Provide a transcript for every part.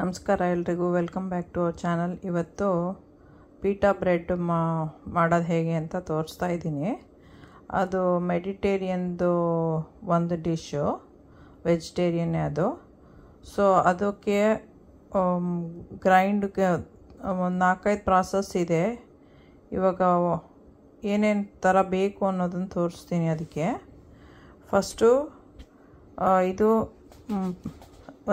ನಮಸ್ಕಾರ ಎಲ್ರಿಗೂ, welcome back to our channel. ಇವತ್ತು ಪೀಟಾ ಬ್ರೆಡ್ ಮಾಡೋದು ಹೇಗೆ ಅಂತ ತೋರಿಸ್ತಾ ಇದ್ದೀನಿ. ಅದು ಮೆಡಿಟೇರಿಯನ್ದು ಒಂದು ಡಿಶ್ಶು, ವೆಜಿಟೇರಿಯನ್ನೇ ಅದು. ಸೊ ಅದಕ್ಕೆ ಗ್ರೈಂಡ್ಗೆ ಒಂದು 4-5 ಪ್ರಾಸೆಸ್ ಇದೆ. ಇವಾಗ ಏನೇನು ಥರ ಬೇಕು ಅನ್ನೋದನ್ನು ತೋರಿಸ್ತೀನಿ. ಅದಕ್ಕೆ ಫಸ್ಟು ಇದು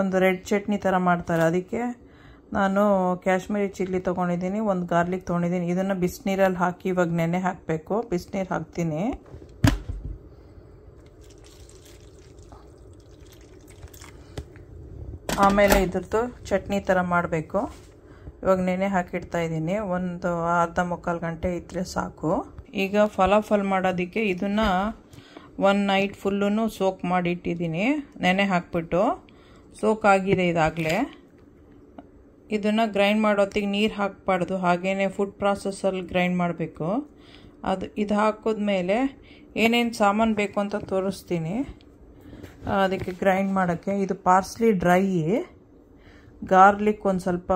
ಒಂದು ರೆಡ್ ಚಟ್ನಿ ಥರ ಮಾಡ್ತಾರೆ. ಅದಕ್ಕೆ ನಾನು ಕಾಶ್ಮೀರಿ ಚಿಲ್ಲಿ ತೊಗೊಂಡಿದ್ದೀನಿ, ಒಂದು ಗಾರ್ಲಿಕ್ ತೊಗೊಂಡಿದ್ದೀನಿ. ಇದನ್ನು ಬಿಸಿನೀರಲ್ಲಿ ಹಾಕಿ ಇವಾಗ ನೆನೆ ಹಾಕಬೇಕು. ಬಿಸಿನೀರು ಹಾಕ್ತೀನಿ. ಆಮೇಲೆ ಇದ್ರದ್ದು ಚಟ್ನಿ ಥರ ಮಾಡಬೇಕು. ಇವಾಗ ನೆನೆ ಹಾಕಿಡ್ತಾ ಇದ್ದೀನಿ. ಒಂದು ಅರ್ಧ-ಮುಕ್ಕಾಲು ಗಂಟೆ ಇದ್ದರೆ ಸಾಕು. ಈಗ ಫಲಾಫಲ್ ಮಾಡೋದಕ್ಕೆ ಇದನ್ನು ಒಂದು ನೈಟ್ ಫುಲ್ಲೂ ಸೋಕ್ ಮಾಡಿಟ್ಟಿದ್ದೀನಿ. ನೆನೆ ಹಾಕ್ಬಿಟ್ಟು ಸೋಕ್ ಆಗಿದೆ ಇದಾಗಲೇ. ಇದನ್ನು ಗ್ರೈಂಡ್ ಮಾಡೋತ್ತಿಗೆ ನೀರು ಹಾಕಬಾರ್ದು, ಹಾಗೇ ಫುಡ್ ಪ್ರಾಸೆಸಲ್ಲಿ ಗ್ರೈಂಡ್ ಮಾಡಬೇಕು. ಇದು ಹಾಕಿದ್ಮೇಲೆ ಏನೇನು ಸಾಮಾನು ಬೇಕು ಅಂತ ತೋರಿಸ್ತೀನಿ. ಅದಕ್ಕೆ ಗ್ರೈಂಡ್ ಮಾಡೋಕ್ಕೆ ಇದು ಪಾರ್ಸ್ಲಿ ಡ್ರೈ, ಗಾರ್ಲಿಕ್ ಒಂದು ಸ್ವಲ್ಪ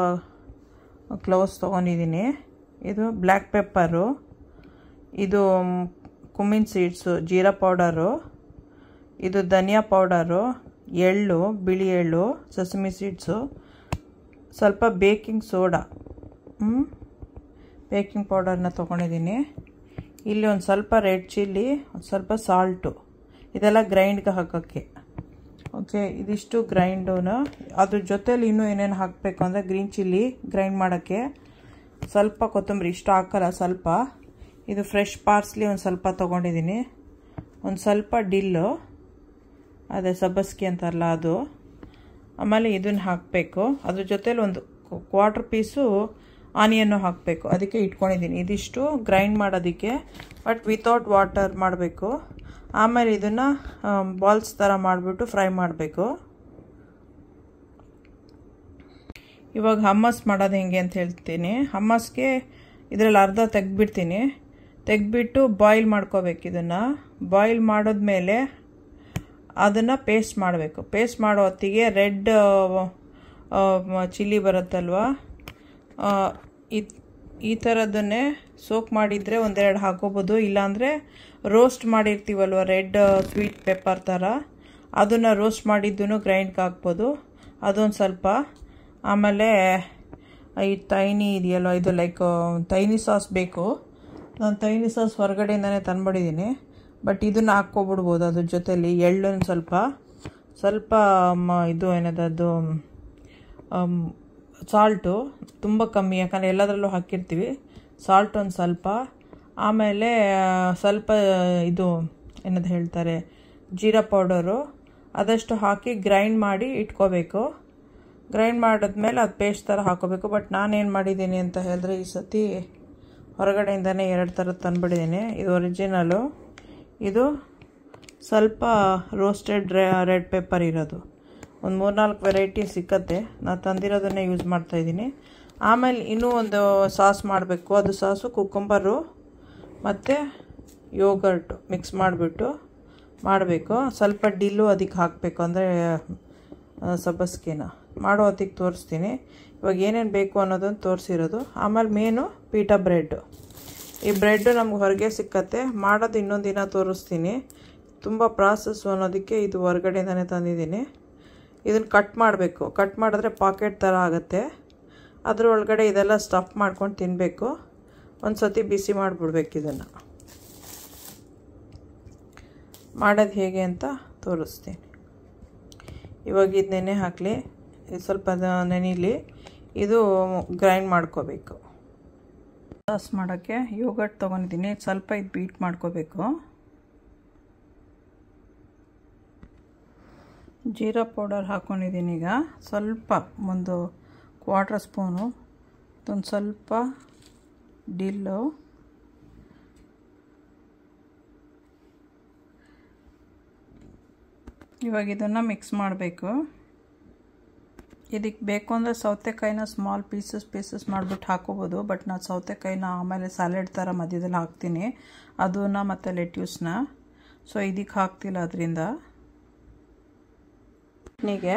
ಕ್ಲೋವ್ಸ್ ತೊಗೊಂಡಿದ್ದೀನಿ. ಇದು ಬ್ಲ್ಯಾಕ್ ಪೆಪ್ಪರು, ಇದು ಕುಮಿನ್ ಸೀಡ್ಸು, ಜೀರಾ ಪೌಡರು, ಇದು ಧನಿಯಾ ಪೌಡರು, ಎಳ್ಳು, ಬಿಳಿ ಎಳ್ಳು, ಸೆಸಮಿ ಸೀಡ್ಸು, ಸ್ವಲ್ಪ ಬೇಕಿಂಗ್ ಸೋಡಾ, ಬೇಕಿಂಗ್ ಪೌಡರ್ನ ತೊಗೊಂಡಿದ್ದೀನಿ. ಇಲ್ಲಿ ಒಂದು ಸ್ವಲ್ಪ ರೆಡ್ ಚಿಲ್ಲಿ, ಒಂದು ಸ್ವಲ್ಪ ಸಾಲ್ಟು, ಇದೆಲ್ಲ ಗ್ರೈಂಡ್ಗೆ ಹಾಕೋಕ್ಕೆ. ಓಕೆ, ಇದಿಷ್ಟು ಗ್ರೈಂಡೂನ. ಅದ್ರ ಜೊತೇಲಿ ಇನ್ನೂ ಏನೇನು ಹಾಕಬೇಕು ಅಂದರೆ ಗ್ರೀನ್ ಚಿಲ್ಲಿ ಗ್ರೈಂಡ್ ಮಾಡೋಕ್ಕೆ, ಸ್ವಲ್ಪ ಕೊತ್ತಂಬರಿ, ಇಷ್ಟು ಹಾಕಲ್ಲ, ಸ್ವಲ್ಪ. ಇದು ಫ್ರೆಶ್ ಪಾರ್ಸ್ಲಿ ಒಂದು ಸ್ವಲ್ಪ ತೊಗೊಂಡಿದ್ದೀನಿ. ಒಂದು ಸ್ವಲ್ಪ ಡಿಲ್ಲು, ಅದೇ ಸಬ್ಬಸ್ಗಿ ಅಂತಾರಲ್ಲ ಅದು. ಆಮೇಲೆ ಇದನ್ನು ಹಾಕಬೇಕು. ಅದ್ರ ಜೊತೇಲಿ ಒಂದು 1/4 ಪೀಸು ಆನಿಯನ್ನು ಹಾಕಬೇಕು. ಅದಕ್ಕೆ ಇಟ್ಕೊಂಡಿದ್ದೀನಿ. ಇದಿಷ್ಟು ಗ್ರೈಂಡ್ ಮಾಡೋದಕ್ಕೆ, ಬಟ್ ವಿತೌಟ್ ವಾಟರ್ ಮಾಡಬೇಕು. ಆಮೇಲೆ ಇದನ್ನು ಬಾಲ್ಸ್ ಥರ ಮಾಡಿಬಿಟ್ಟು ಫ್ರೈ ಮಾಡಬೇಕು. ಇವಾಗ ಹಮ್ಮಸ್ ಮಾಡೋದು ಹೆಂಗೆ ಅಂತ ಹೇಳ್ತೀನಿ. ಹಮ್ಮಸ್ಗೆ ಇದರಲ್ಲಿ ಅರ್ಧ ತೆಗೆದ್ಬಿಟ್ಟು ಬಾಯ್ಲ್ ಮಾಡ್ಕೋಬೇಕು. ಇದನ್ನು ಬಾಯ್ಲ್ ಮಾಡಿದ್ಮೇಲೆ ಅದನ್ನು ಪೇಸ್ಟ್ ಮಾಡಬೇಕು. ಪೇಸ್ಟ್ ಮಾಡೋ ಹೊತ್ತಿಗೆ ರೆಡ್ ಚಿಲ್ಲಿ ಬರುತ್ತಲ್ವ, ಈ ಥರದನ್ನೇ ಸೋಕ್ ಮಾಡಿದರೆ ಒಂದೆರಡು ಹಾಕೋಬೋದು. ಇಲ್ಲಾಂದರೆ ರೋಸ್ಟ್ ಮಾಡಿರ್ತೀವಲ್ವ ರೆಡ್ ಸ್ವೀಟ್ ಪೆಪ್ಪರ್ ಥರ, ಅದನ್ನು ರೋಸ್ಟ್ ಮಾಡಿದ್ದೂ ಗ್ರೈಂಡ್ಗೆ ಹಾಕ್ಬೋದು, ಅದೊಂದು ಸ್ವಲ್ಪ. ಆಮೇಲೆ ಈ ತೈನಿ ಇದೆಯಲ್ವ, ಇದು ಲೈಕ್ ತೈನಿ ಸಾಸ್ ಬೇಕು. ನಾನು ತೈನಿ ಸಾಸ್ ಹೊರಗಡೆಯಿಂದನೇ ತಂದುಬಿಟ್ಟಿದ್ದೀನಿ, ಬಟ್ ಇದನ್ನು ಹಾಕ್ಕೊಬಿಡ್ಬೋದು. ಅದ್ರ ಜೊತೆಲಿ ಎಳ್ಳನ್ನು ಸ್ವಲ್ಪ ಇದು ಏನದು ಸಾಲ್ಟು ತುಂಬ ಕಮ್ಮಿ, ಯಾಕಂದರೆ ಎಲ್ಲದರಲ್ಲೂ ಹಾಕಿರ್ತೀವಿ. ಸಾಲ್ಟ್ ಒಂದು ಸ್ವಲ್ಪ, ಆಮೇಲೆ ಸ್ವಲ್ಪ ಇದು ಏನದು ಹೇಳ್ತಾರೆ ಜೀರಾ ಪೌಡರು, ಅದಷ್ಟು ಹಾಕಿ ಗ್ರೈಂಡ್ ಮಾಡಿ ಇಟ್ಕೋಬೇಕು. ಗ್ರೈಂಡ್ ಮಾಡಿದ್ಮೇಲೆ ಅದು ಪೇಸ್ಟ್ ಥರ ಹಾಕೋಬೇಕು. ಬಟ್ ನಾನೇನು ಮಾಡಿದ್ದೀನಿ ಅಂತ ಹೇಳಿದ್ರೆ, ಈ ಸತಿ ಹೊರಗಡೆಯಿಂದನೇ 2 ಥರದ್ದು ತಂದುಬಿಟ್ಟಿದ್ದೀನಿ. ಇದು ಒರಿಜಿನಲು, ಇದು ಸ್ವಲ್ಪ ರೋಸ್ಟೆಡ್ ರೆಡ್ ಪೆಪ್ಪರ್ ಇರೋದು. ಒಂದು 3-4 ವೆರೈಟಿ ಸಿಕ್ಕತ್ತೆ. ನಾನು ತಂದಿರೋದನ್ನೇ ಯೂಸ್ ಮಾಡ್ತಾಯಿದ್ದೀನಿ. ಆಮೇಲೆ ಇನ್ನೂ ಒಂದು ಸಾಸ್ ಮಾಡಬೇಕು. ಅದು ಸಾಸು ಕುಕ್ಕುಂಬರು ಮತ್ತು ಯೋಗರ್ಟು ಮಿಕ್ಸ್ ಮಾಡಿಬಿಟ್ಟು ಮಾಡಬೇಕು. ಸ್ವಲ್ಪ ಡಿಲ್ಲು ಅದಕ್ಕೆ ಹಾಕಬೇಕು, ಅಂದರೆ ಸಬ್ಬಸ್ಗಿನ ಮಾಡೋ ಹೊತ್ತಿಗೆ ತೋರಿಸ್ತೀನಿ. ಇವಾಗ ಏನೇನು ಬೇಕು ಅನ್ನೋದನ್ನು ತೋರಿಸಿರೋದು. ಆಮೇಲೆ ಮೇನು ಪೀಟಾ ಬ್ರೆಡ್ಡು. ಈ ಬ್ರೆಡ್ಡು ನಮ್ಗೆ ಹೊರಗೆ ಸಿಕ್ಕತ್ತೆ. ಮಾಡೋದು ಇನ್ನೊಂದು ದಿನ ತೋರಿಸ್ತೀನಿ. ತುಂಬ ಪ್ರಾಸೆಸ್ಸು ಅನ್ನೋದಕ್ಕೆ ಇದು ಹೊರಗಡೆಯಿಂದನೇ ತಂದಿದ್ದೀನಿ. ಇದನ್ನು ಕಟ್ ಮಾಡಬೇಕು. ಕಟ್ ಮಾಡಿದ್ರೆ ಪಾಕೆಟ್ ಥರ ಆಗುತ್ತೆ. ಅದ್ರ ಒಳಗಡೆ ಇದೆಲ್ಲ ಸ್ಟಫ್ ಮಾಡ್ಕೊಂಡು ತಿನ್ನಬೇಕು. ಒಂದು ಸತಿ ಬಿಸಿ ಮಾಡಿಬಿಡ್ಬೇಕು. ಇದನ್ನು ಮಾಡೋದು ಹೇಗೆ ಅಂತ ತೋರಿಸ್ತೀನಿ. ಇವಾಗ ಇದು ನೆನೆ ಹಾಕಲಿ, ಸ್ವಲ್ಪ ನೆನೀಲಿ. ಇದು ಗ್ರೈಂಡ್ ಮಾಡ್ಕೋಬೇಕು. ಸಾಸ್ ಮಾಡೋಕ್ಕೆ ಯೋಗರ್ಟ್ ತೊಗೊಂಡಿದ್ದೀನಿ. ಸ್ವಲ್ಪ ಇದು ಬೀಟ್ ಮಾಡ್ಕೋಬೇಕು. ಜೀರಾ ಪೌಡರ್ ಹಾಕ್ಕೊಂಡಿದ್ದೀನಿ. ಈಗ ಸ್ವಲ್ಪ ಒಂದು 1/4 ಸ್ಪೂನು, ಒಂದು ಸ್ವಲ್ಪ ಡಿಲ್ಲು, ಇವಾಗ ಇದನ್ನು ಮಿಕ್ಸ್ ಮಾಡಬೇಕು. ಇದಕ್ಕೆ ಬೇಕು ಅಂದರೆ ಸೌತೆಕಾಯಿನ ಸ್ಮಾಲ್ ಪೀಸಸ್ ಮಾಡಿಬಿಟ್ಟು ಹಾಕೋಬೋದು. ಬಟ್ ನಾನು ಸೌತೆಕಾಯಿನ ಆಮೇಲೆ ಸ್ಯಾಲೆಡ್ ಥರ ಮಧ್ಯದಲ್ಲಿ ಹಾಕ್ತೀನಿ, ಅದನ್ನು ಮತ್ತು ಲೆಟ್ಯೂಸ್ನ. ಸೊ ಇದಕ್ಕೆ ಹಾಕ್ತಿಲ್ಲ. ಅದರಿಂದ ಚಟ್ನಿಗೆ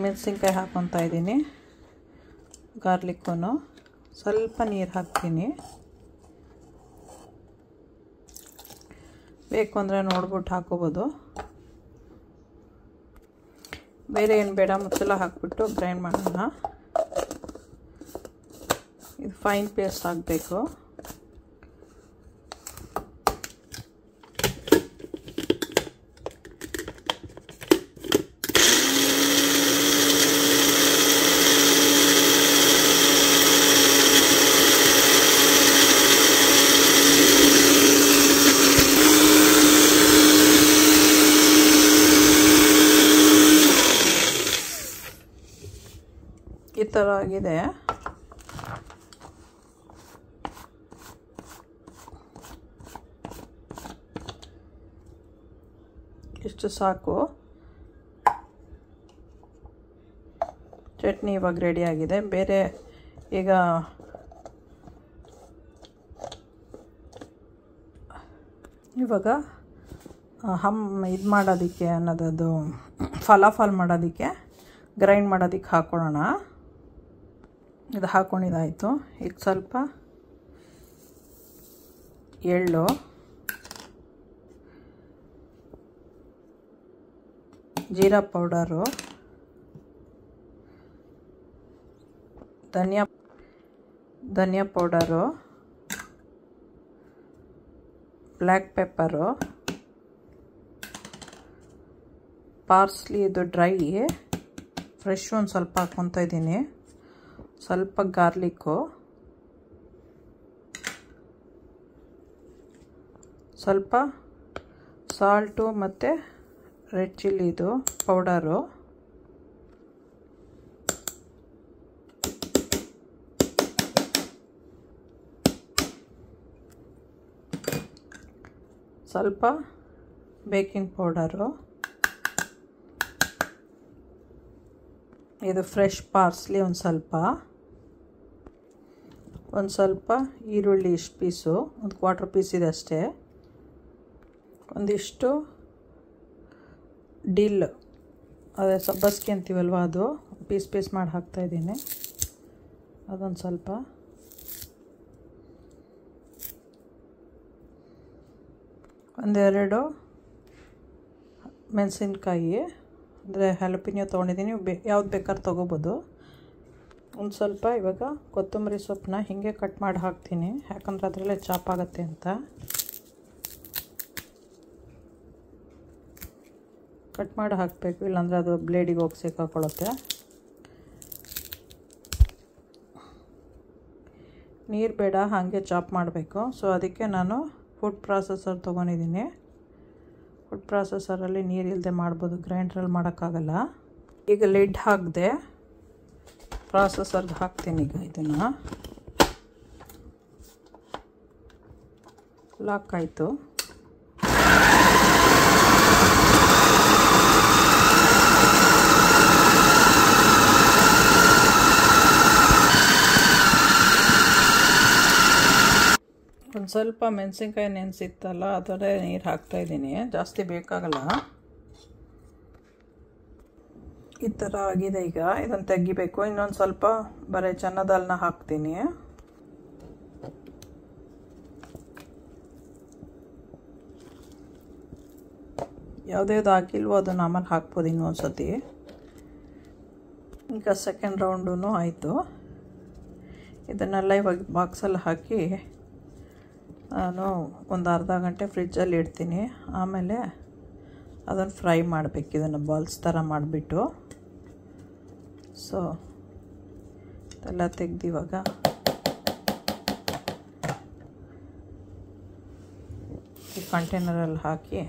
ಮೆಣಸಿನ್ಕಾಯಿ ಹಾಕ್ಕೊತಾ ಇದ್ದೀನಿ. ಗಾರ್ಲಿಕ್ಕೂ ಸ್ವಲ್ಪ ನೀರು ಹಾಕ್ತೀನಿ. ಬೇಕು ಅಂದರೆ ನೋಡ್ಬಿಟ್ಟು ಹಾಕೋಬೋದು. ಬೇರೆ ಏನು ಬೇಡ, ಮಸಾಲ ಹಾಕ್ಬಿಟ್ಟು ಗ್ರೈಂಡ್ ಮಾಡೋಣ. ಇದು ಫೈನ್ ಪೇಸ್ಟ್ ಆಗಬೇಕು. ಈ ಥರ ಆಗಿದೆ. ಇಷ್ಟು ಸಾಕು. ಚಟ್ನಿ ಇವಾಗ ರೆಡಿ ಆಗಿದೆ. ಬೇರೆ ಈಗ ಇದು ಮಾಡೋದಕ್ಕೆ ಅನ್ನೋದದು ಫಲಾಫಲ್ ಮಾಡೋದಕ್ಕೆ ಗ್ರೈಂಡ್ ಮಾಡೋದಕ್ಕೆ ಹಾಕ್ಕೊಳ್ಳೋಣ. ಇದು ಹಾಕ್ಕೊಂಡಿದ್ದಾಯಿತು. ಈಗ ಸ್ವಲ್ಪ ಎಳ್ಳು, ಜೀರಾ ಪೌಡರು, ಧನಿಯಾ ಪೌಡರು, ಬ್ಲ್ಯಾಕ್ ಪೆಪ್ಪರು, ಪಾರ್ಸ್ಲಿ ಇದು ಡ್ರೈ, ಫ್ರೆಶ್ ಒಂದು ಸ್ವಲ್ಪ ಹಾಕ್ಕೊತಾ ಇದ್ದೀನಿ. ಸ್ವಲ್ಪ ಗಾರ್ಲಿಕ್ಕು, ಸ್ವಲ್ಪ ಸಾಲ್ಟು ಮತ್ತು ರೆಡ್ ಚಿಲ್ಲಿದು ಪೌಡರು, ಸ್ವಲ್ಪ ಬೇಕಿಂಗ್ ಪೌಡರು, ಇದು ಫ್ರೆಶ್ ಪಾರ್ಸ್ಲಿ ಒಂದು ಸ್ವಲ್ಪ ಈರುಳ್ಳಿ ಇಷ್ಟು ಪೀಸು, ಒಂದು ಕ್ವಾರ್ಟರ್ ಪೀಸ್ ಇದೆ ಅಷ್ಟೇ. ಒಂದಿಷ್ಟು ಡಿಲ್, ಅದೇ ಸಬ್ಬಸ್ಗೆ ಅಂತೀವಲ್ವ, ಅದು ಪೀಸ್ ಮಾಡಿ ಹಾಕ್ತಾಯಿದ್ದೀನಿ. ಅದೊಂದು ಸ್ವಲ್ಪ, ಒಂದೆರಡು ಮೆಣಸಿನ್ಕಾಯಿ, ಅಂದರೆ ಹ್ಯಾಲಪಿನೋ ತೊಗೊಂಡಿದ್ದೀನಿ, ಯಾವ್ದು ಬೇಕಾದ್ರೂ ತೊಗೋಬೋದು. ಒಂದು ಸ್ವಲ್ಪ ಇವಾಗ ಕೊತ್ತಂಬರಿ ಸೊಪ್ಪನ್ನ ಹೀಗೆ ಕಟ್ ಮಾಡಿ ಹಾಕ್ತೀನಿ, ಯಾಕಂದ್ರೆ ಅದರಲ್ಲೇ ಚಾಪ್ ಆಗುತ್ತೆ ಅಂತ. ಕಟ್ ಮಾಡಿ ಹಾಕಬೇಕು, ಇಲ್ಲಾಂದರೆ ಅದು ಬ್ಲೇಡಿಗೆ ಹೋಗಿ ಸಿಕ್ಕಾಕೊಳ್ಳುತ್ತೆ. ನೀರು ಬೇಡ, ಹಾಗೆ ಚಾಪ್ ಮಾಡಬೇಕು. ಸೊ ಅದಕ್ಕೆ ನಾನು ಫುಡ್ ಪ್ರಾಸೆಸರ್ ತೊಗೊಂಡಿದ್ದೀನಿ. ಫುಡ್ ಪ್ರಾಸೆಸರಲ್ಲಿ ನೀರು ಇಲ್ಲದೆ ಮಾಡ್ಬೋದು, ಗ್ರೈಂಡ್ರಲ್ಲಿ ಮಾಡೋಕ್ಕಾಗಲ್ಲ. ಈಗ ಲಿಡ್ ಹಾಕಿದೆ, ಪ್ರಾಸೆಸರ್ಗೆ ಹಾಕ್ತೀನಿ. ಈಗ ಇದನ್ನು ಲಾಕ್ ಆಯಿತು. ಒಂದು ಸ್ವಲ್ಪ ಮೆಣಸಿನ್ಕಾಯಿ ನೆನೆಸಿತ್ತಲ್ಲ, ಅದರೇ ನೀರು ಹಾಕ್ತಾಯಿದ್ದೀನಿ, ಜಾಸ್ತಿ ಬೇಕಾಗಲ್ಲ. ಈ ಥರ ಆಗಿದೆ. ಈಗ ಇದನ್ನು ತೆಗಿಬೇಕು. ಇನ್ನೊಂದು ಸ್ವಲ್ಪ ಬರೀ ಚೆನ್ನದಲ್ನ ಹಾಕ್ತೀನಿ. ಯಾವುದ್ಯಾವ್ದು ಹಾಕಿಲ್ವೋ ಅದನ್ನು ಆಮೇಲೆ ಹಾಕ್ಬೋದು ಇನ್ನೊಂದು ಸತಿ. ಈಗ ಸೆಕೆಂಡ್ ರೌಂಡೂ ಆಯಿತು. ಇದನ್ನೆಲ್ಲ ಇವಾಗ ಬಾಕ್ಸಲ್ಲಿ ಹಾಕಿ ನಾನು ಒಂದು ಅರ್ಧ ಗಂಟೆ ಫ್ರಿಜ್ಜಲ್ಲಿ ಇಡ್ತೀನಿ. ಆಮೇಲೆ ಅದನ್ನು ಫ್ರೈ ಮಾಡಬೇಕು, ಇದನ್ನು ಬಾಲ್ಸ್ ಥರ ಮಾಡಿಬಿಟ್ಟು. ಸೊ ಎಲ್ಲ ತೆಗೆದು ಇವಾಗ ಈ ಕಂಟೈನರಲ್ಲಿ ಹಾಕಿ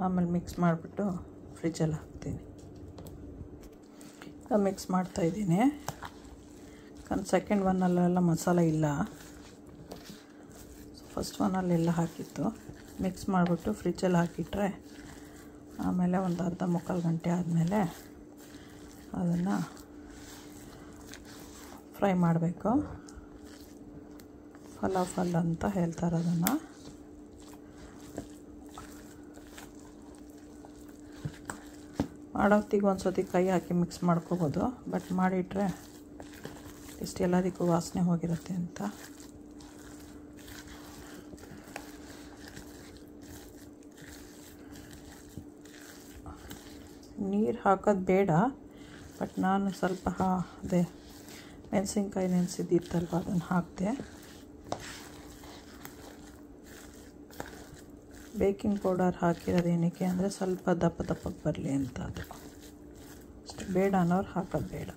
ಆಮೇಲೆ ಮಿಕ್ಸ್ ಮಾಡಿಬಿಟ್ಟು ಫ್ರಿಜ್ಜಲ್ಲಿ ಹಾಕ್ತೀನಿ. ಮಿಕ್ಸ್ ಮಾಡ್ತಾಯಿದ್ದೀನಿ. ಸೆಕೆಂಡ್ ಒನ್ನಲ್ಲೆಲ್ಲ ಮಸಾಲ ಇಲ್ಲ, ಫಸ್ಟ್ ಒನ್ನಲ್ಲೆಲ್ಲ ಹಾಕಿತ್ತು. ಮಿಕ್ಸ್ ಮಾಡಿಬಿಟ್ಟು ಫ್ರಿಜ್ಜಲ್ಲಿ ಹಾಕಿಟ್ರೆ ಆಮೇಲೆ ಒಂದು ಅರ್ಧ ಮುಕ್ಕಾಲು ಗಂಟೆ ಆದಮೇಲೆ ಅದನ್ನು ಫ್ರೈ ಮಾಡಬೇಕು. ಫಲಾಫಲ್ ಅಂತ ಹೇಳ್ತಾರೆ ಅದನ್ನು. ಮಾಡೋತ್ತಿಗೆ ಒಂದು ಸತಿ ಕೈ ಹಾಕಿ ಮಿಕ್ಸ್ ಮಾಡ್ಕೋಬೋದು, ಬಟ್ ಮಾಡಿಟ್ರೆ ಇಷ್ಟು ಎಲ್ಲದಕ್ಕೂ ವಾಸನೆ ಹೋಗಿರುತ್ತೆ ಅಂತ. ನೀರು ಹಾಕೋದು ಬೇಡ, ಬಟ್ ನಾನು ಸ್ವಲ್ಪ ಅದೇ ಮೆಣಸಿನ್ಕಾಯಿ ನೆನೆಸಿದ್ದಿತ್ತಲ್ವ ಅದನ್ನು ಹಾಕಿದೆ. ಬೇಕಿಂಗ್ ಪೌಡರ್ ಹಾಕಿರೋದು ಏನಕ್ಕೆ ಅಂದರೆ ಸ್ವಲ್ಪ ದಪ್ಪ ದಪ್ಪಕ್ಕೆ ಬರಲಿ ಅಂತ. ಅದು ಅಷ್ಟು ಬೇಡ ಅನ್ನೋರು ಹಾಕೋದು ಬೇಡ.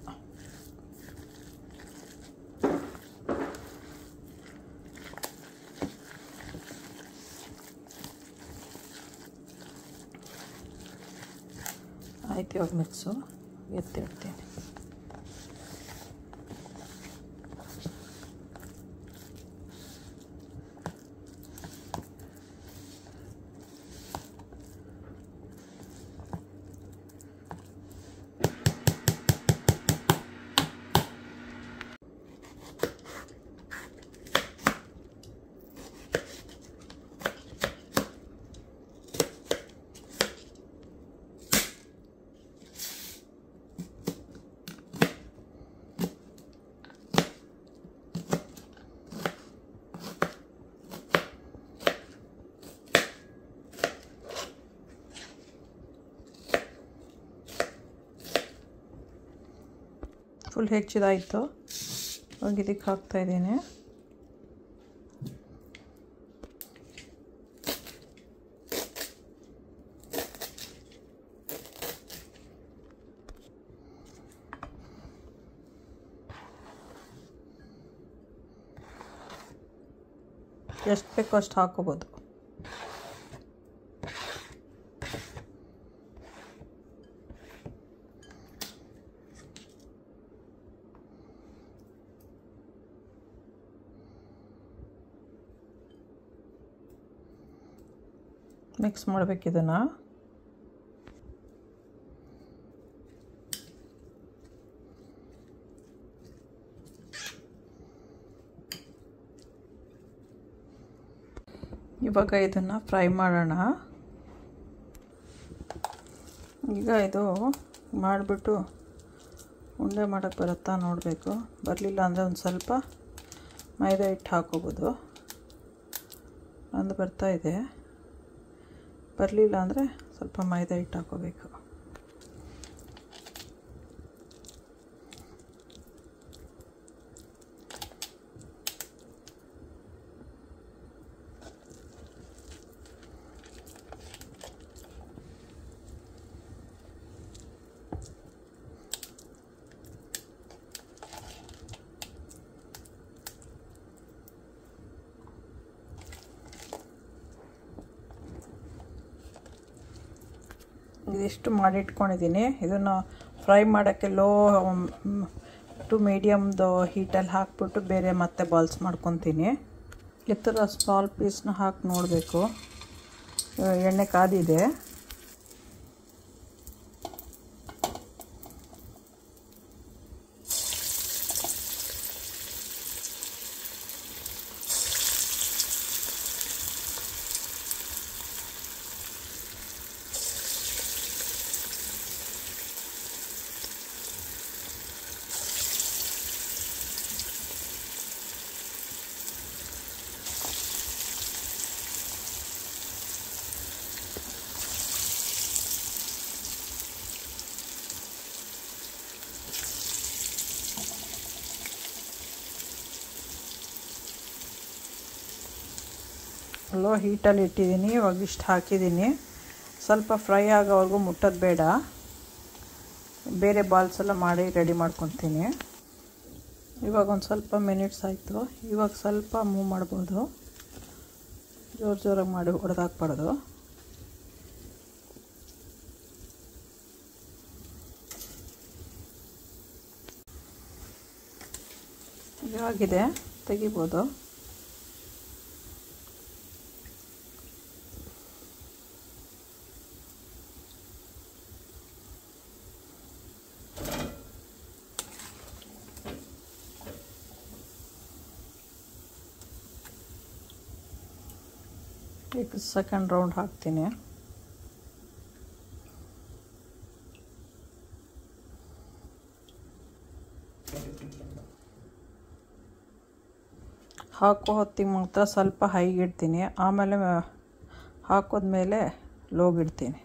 ಆಯ್ತು, ಇವಾಗ ಮಿಕ್ಸು ಎತ್ತಿಡ್ತೀನಿ. ಫುಲ್ ಹೆಚ್ಚಿದಾಯಿತು. ಇವಾಗ ಇದಕ್ಕೆ ಹಾಕ್ತಾಯಿದ್ದೀನಿ. ಎಷ್ಟು ಬೇಕೋ ಅಷ್ಟು ಹಾಕೋಬೋದು. ಮಿಕ್ಸ್ ಮಾಡಬೇಕಿದನ್ನು. ಇವಾಗ ಇದನ್ನು ಫ್ರೈ ಮಾಡೋಣ. ಈಗ ಇದು ಮಾಡಿಬಿಟ್ಟು ಉಂಡೆ ಮಾಡೋಕ್ಕೆ ಬರುತ್ತಾ ನೋಡಬೇಕು. ಬರಲಿಲ್ಲ ಅಂದರೆ ಒಂದು ಸ್ವಲ್ಪ ಮೈದಾ ಹಿಟ್ಟು ಹಾಕೋಬೋದು. ಒಂದು ಬರ್ತಾಯಿದೆ. ಬರಲಿಲ್ಲ ಅಂದರೆ ಸ್ವಲ್ಪ ಮೈದಾ ಹಿಟ್ಟು ಹಾಕೋಬೇಕು. ಇದಿಷ್ಟು ಮಾಡಿಟ್ಕೊಂಡಿದ್ದೀನಿ. ಇದನ್ನು ಫ್ರೈ ಮಾಡೋಕ್ಕೆ ಲೋ ಟು ಮೀಡಿಯಮ್ದು ಹೀಟಲ್ಲಿ ಹಾಕ್ಬಿಟ್ಟು ಬೇರೆ ಮತ್ತೆ ಬಾಲ್ಸ್ ಮಾಡ್ಕೊತೀನಿ. ಈ ಥರ ಸ್ಮಾಲ್ ಪೀಸ್ನ ಹಾಕಿ ನೋಡಬೇಕು. ಎಣ್ಣೆ ಕಾದಿದೆ. ಲೋ ಹೀಟಲ್ಲಿ ಇಟ್ಟಿದ್ದೀನಿ. ಇವಾಗ ಇಷ್ಟು ಹಾಕಿದ್ದೀನಿ. ಸ್ವಲ್ಪ ಫ್ರೈ ಆಗೋವರೆಗೂ ಮುಟ್ಟೋದು ಬೇಡ. ಬೇರೆ ಬಾಲ್ಸ್ ಎಲ್ಲ ಮಾಡಿ ರೆಡಿ ಮಾಡ್ಕೊತೀನಿ. ಇವಾಗ ಒಂದು ಸ್ವಲ್ಪ ಮಿನಿಟ್ಸ್ ಆಯಿತು. ಇವಾಗ ಸ್ವಲ್ಪ ಮೂವ್ ಮಾಡ್ಬೋದು. ಜೋರಾಗಿ ಮಾಡಿ ಹೊಡೆದಾಕ್ಬಾರ್ದು. ಇವಾಗಿದೆ, ತೆಗಿಬೋದು. ಈಗ ಸೆಕೆಂಡ್ ರೌಂಡ್ ಹಾಕ್ತೀನಿ. ಹಾಕೋ ಹೊತ್ತಿಗೆ ಮಾತ್ರ ಸ್ವಲ್ಪ ಹೈಗೆ ಇಡ್ತೀನಿ, ಆಮೇಲೆ ಹಾಕೋದ್ಮೇಲೆ ಲೋಗಿಡ್ತೀನಿ.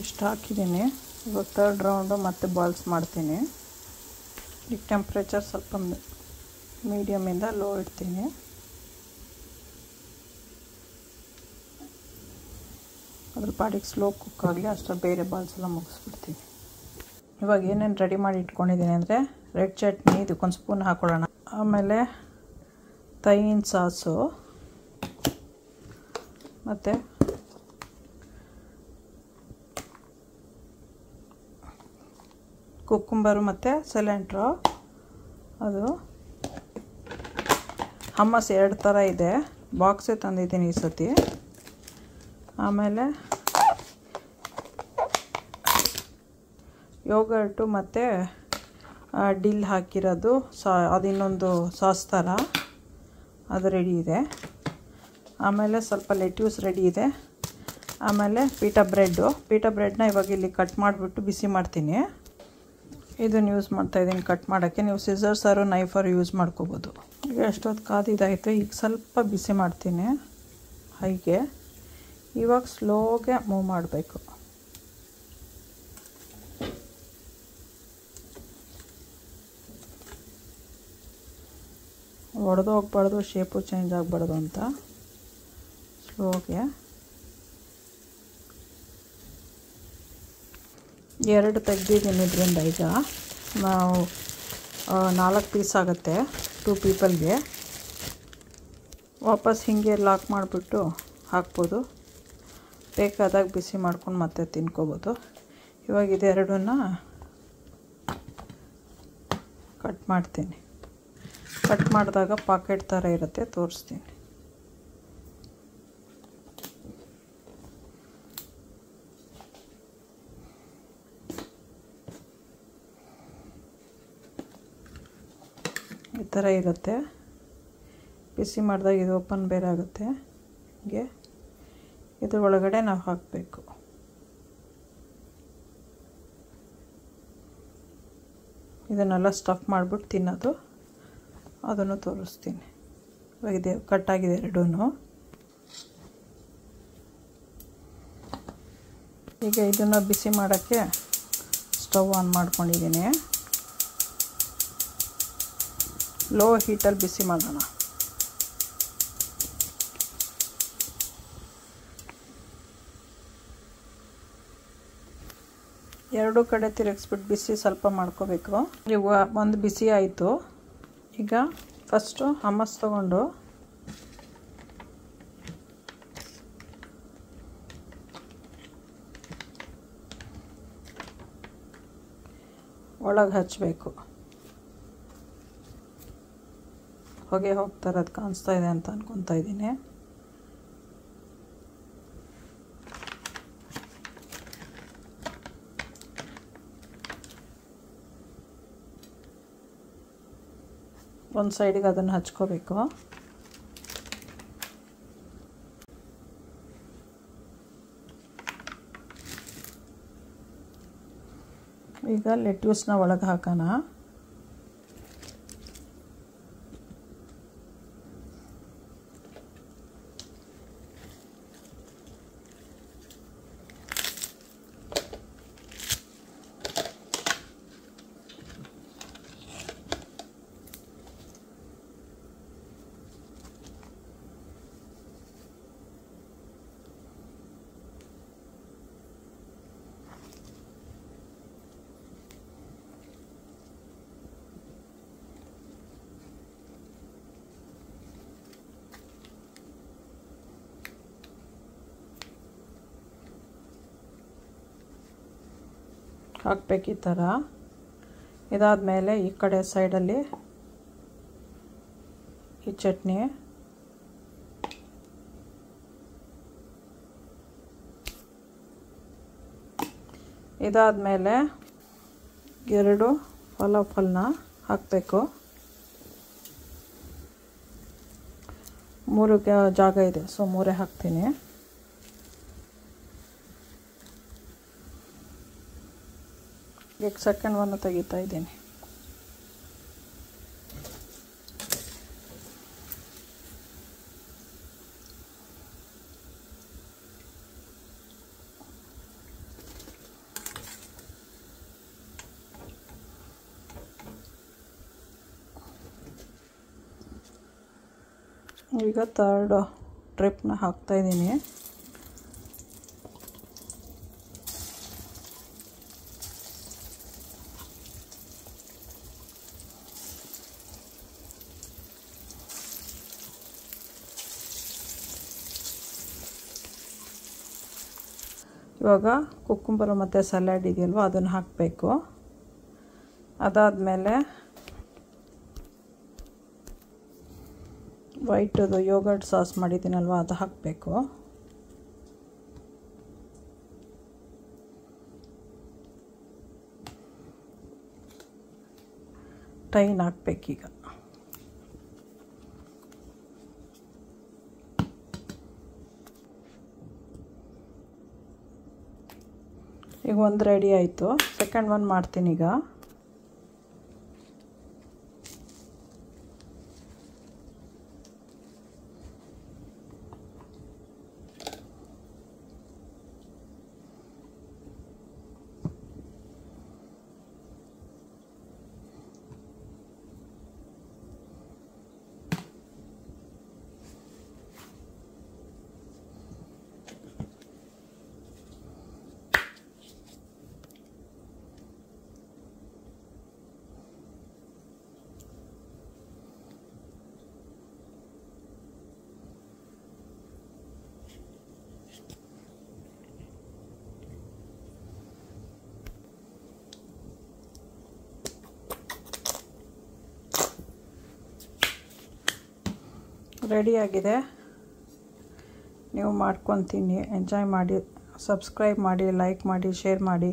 ಇಷ್ಟು ಹಾಕಿದ್ದೀನಿ. ಇವಾಗ 3rd ರೌಂಡು ಮತ್ತೆ ಬಾಲ್ಸ್ ಮಾಡ್ತೀನಿ. ಈಗ ಟೆಂಪ್ರೇಚರ್ ಸ್ವಲ್ಪ ಮೀಡಿಯಮಿಂದ ಲೋ ಇಡ್ತೀನಿ. ಅದ್ರ ಪಾಡಿಗೆ ಸ್ಲೋ ಕುಕ್ ಆಗಲಿ, ಅಷ್ಟರಲ್ಲಿ ಬೇರೆ ಬಾಲ್ಸ್ ಎಲ್ಲ ಮುಗಿಸ್ಬಿಡ್ತೀನಿ. ಇವಾಗ ಏನೇನು ರೆಡಿ ಮಾಡಿ ಇಟ್ಕೊಂಡಿದ್ದೀನಿ ಅಂದರೆ ರೆಡ್ ಚಟ್ನಿ, ಇದಕ್ಕೊಂದು ಸ್ಪೂನ್ ಹಾಕೊಳ್ಳೋಣ. ಆಮೇಲೆ ತೈಯಿನ ಸಾಸು ಮತ್ತು ಕುಕ್ಕುಂಬರು ಮತ್ತು ಸಿಲೆಂಟ್ರೋ. ಅದು ಹಮ್ಮಸ್ 2 ಥರ ಇದೆ, ಬಾಕ್ಸೇ ತಂದಿದ್ದೀನಿ ಈ ಸತಿ. ಆಮೇಲೆ ಯೋಗರ್ಟು ಮತ್ತು ಡಿಲ್ ಹಾಕಿರೋದು ಅದು ಇನ್ನೊಂದು ಸಾಸ್ ಥರ, ಅದು ರೆಡಿ ಇದೆ. ಆಮೇಲೆ ಸ್ವಲ್ಪ ಲೆಟ್ಯೂಸ್ ರೆಡಿ ಇದೆ. ಆಮೇಲೆ ಪೀಟಾ ಬ್ರೆಡ್ನ ಇವಾಗ ಇಲ್ಲಿ ಕಟ್ ಮಾಡಿಬಿಟ್ಟು ಬಿಸಿ ಮಾಡ್ತೀನಿ. ಇದನ್ನು ಯೂಸ್ ಮಾಡ್ತಾಯಿದ್ದೀನಿ ಕಟ್ ಮಾಡೋಕ್ಕೆ. ನೀವು ಸಿಸರ್ಸಾರು ನೈಫರು ಯೂಸ್ ಮಾಡ್ಕೋಬೋದು. ಈಗ ಎಷ್ಟೊತ್ತು ಕಾದಿದಾಯಿತು. ಈಗ ಸ್ವಲ್ಪ ಬಿಸಿ ಮಾಡ್ತೀನಿ ಹೈಗೆ. ಇವಾಗ ಸ್ಲೋಗೆ ಮೂವ್ ಮಾಡಬೇಕು. ಒಡೆದೋಗ್ಬಾರ್ದು, ಶೇಪು ಚೇಂಜ್ ಆಗಬಾರ್ದು ಅಂತ ಸ್ಲೋಗೆ. 2 ತೆಗ್ದಿದ್ದೀನಿ ಇದರಿಂದ. ಈಗ ನಾವು 4 ಪೀಸ್ ಆಗುತ್ತೆ 2 ಪೀಪಲ್ಗೆ. ವಾಪಸ್ ಹೀಗೆ ಲಾಕ್ ಮಾಡಿಬಿಟ್ಟು ಹಾಕ್ಬೋದು. ಬೇಕಾದಾಗ ಬಿಸಿ ಮಾಡ್ಕೊಂಡು ಮತ್ತೆ ತಿನ್ಕೋಬೋದು. ಇವಾಗ ಇದೆರಡನ್ನ ಕಟ್ ಮಾಡ್ತೀನಿ. ಕಟ್ ಮಾಡಿದಾಗ ಪಾಕೆಟ್ ಥರ ಇರುತ್ತೆ, ತೋರಿಸ್ತೀನಿ. ಈ ಥರ ಇರುತ್ತೆ. ಬಿಸಿ ಮಾಡಿದಾಗ ಇದು ಓಪನ್ ಬೇರೆ ಆಗುತ್ತೆ. ಹೀಗೆ ಇದ್ರ ಒಳಗಡೆ ನಾವು ಹಾಕಬೇಕು. ಇದನ್ನೆಲ್ಲ ಸ್ಟಫ್ ಮಾಡಿಬಿಟ್ಟು ತಿನ್ನೋದು, ಅದನ್ನು ತೋರಿಸ್ತೀನಿ. ಇದೆ ಕಟ್ಟಾಗಿದೆ 2. ಈಗ ಇದನ್ನು ಬಿಸಿ ಮಾಡೋಕ್ಕೆ ಸ್ಟವ್ ಆನ್ ಮಾಡ್ಕೊಂಡಿದ್ದೀನಿ. ಲೋ ಹೀಟಲ್ಲಿ ಬಿಸಿ ಮಾಡೋಣ. ಎರಡೂ ಕಡೆ ತಿರುಗಿಸ್ಬಿಟ್ಟು ಬಿಸಿ ಸ್ವಲ್ಪ ಮಾಡ್ಕೋಬೇಕು. ಈಗ ಒಂದು ಬಿಸಿ ಆಯಿತು. ಈಗ ಫಸ್ಟು ಹಮ್ಮಸ್ ತಗೊಂಡು ಒಳಗೆ ಹಚ್ಚಬೇಕು. ಹೊಗೆ ಹೋಗ್ತಾ ಇರೋದು ಕಾಣಿಸ್ತಾ ಇದೆ ಅಂತ ಅನ್ಕೊತಾ ಇದ್ದೀನಿ. ಒಂದು ಸೈಡಿಗೆ ಅದನ್ನು ಹಚ್ಕೋಬೇಕು. ಈಗ ಲೆಟ್ಯೂಸ್ನ ಒಳಗೆ ಹಾಕೋಣ. ಹಾಕಬೇಕು ಈ ಥರ. ಇದಾದಮೇಲೆ ಈ ಕಡೆ ಸೈಡಲ್ಲಿ ಈ ಚಟ್ನಿ. ಇದಾದಮೇಲೆ 2 ಫಾಲಫಲ್ನ ಹಾಕಬೇಕು. 3 ಜಾಗ ಇದೆ, ಸೊ 3 ಹಾಕ್ತೀನಿ. ಈಗ ಸೆಕೆಂಡ್ ಒಂದು ತೆಗಿತಾ ಇದ್ದೀನಿ. ಈಗ ಥರ್ಡ್ ಟ್ರಿಪ್ನ ಹಾಕ್ತಾಯಿದ್ದೀನಿ. ಇವಾಗ ಕುಕ್ಕುಂಬರ್ ಮತ್ತು ಸಲಾಡ್ ಇದೆಯಲ್ವ ಅದನ್ನು ಹಾಕಬೇಕು. ಅದಾದಮೇಲೆ ವೈಟದು ಯೋಗರ್ಟ್ ಸಾಸ್ ಮಾಡಿದ್ದೀನಲ್ವ ಅದು ಹಾಕಬೇಕು. ಟೈನ್ ಹಾಕಬೇಕೀಗ. ಈಗ ಒಂದು ರೆಡಿ ಆಯಿತು. ಸೆಕೆಂಡ್ ಒನ್ ಮಾಡ್ತೀನಿ ಈಗ. ರೆಡಿಯಾಗಿದೆ. ನೀವು ಮಾಡ್ಕೊತೀನಿ, ಎಂಜಾಯ್ ಮಾಡಿ, ಸಬ್ಸ್ಕ್ರೈಬ್ ಮಾಡಿ, ಲೈಕ್ ಮಾಡಿ, ಶೇರ್ ಮಾಡಿ.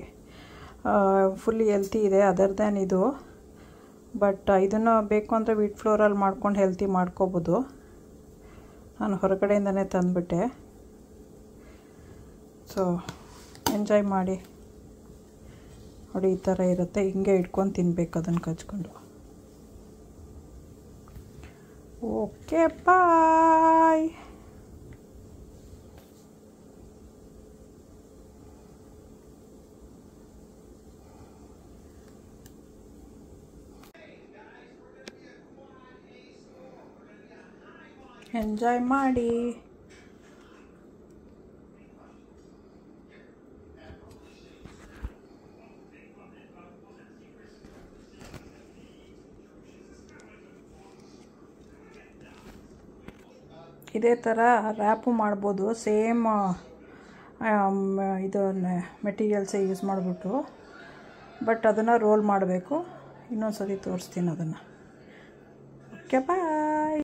ಫುಲ್ಲಿ ಹೆಲ್ತಿ ಇದೆ ಅದರ್ ದ್ಯಾನ್ ಇದು. ಬಟ್ ಇದನ್ನು ಬೇಕು ಅಂದರೆ ವೀಟ್ ಫ್ಲೋರಲ್ಲಿ ಮಾಡ್ಕೊಂಡು ಹೆಲ್ತಿ ಮಾಡ್ಕೋಬೋದು. ನಾನು ಹೊರಗಡೆಯಿಂದನೇ ತಂದುಬಿಟ್ಟೆ. ಸೊ ಎಂಜಾಯ್ ಮಾಡಿ. ನೋಡಿ ಈ ಥರ ಇರುತ್ತೆ. ಹಿಂಗೆ ಇಟ್ಕೊಂಡು ತಿನ್ಬೇಕು ಅದನ್ನು ಕಚ್ಕೊಂಡು. ಓಕೆ, ಬಾಯ್. ಎಂಜಾಯ್ ಮಾಡಿ. ಇದೇ ಥರ ರ್ಯಾಪು ಮಾಡ್ಬೋದು. ಸೇಮ್ ಇದನ್ನ ಮೆಟೀರಿಯಲ್ಸೇ ಯೂಸ್ ಮಾಡಿಬಿಟ್ಟು. ಬಟ್ ಅದನ್ನು ರೋಲ್ ಮಾಡಬೇಕು. ಇನ್ನೊಂದು ಸತಿ ತೋರಿಸ್ತೀನಿ ಅದನ್ನು. ಓಕೆ, ಬಾಯ್.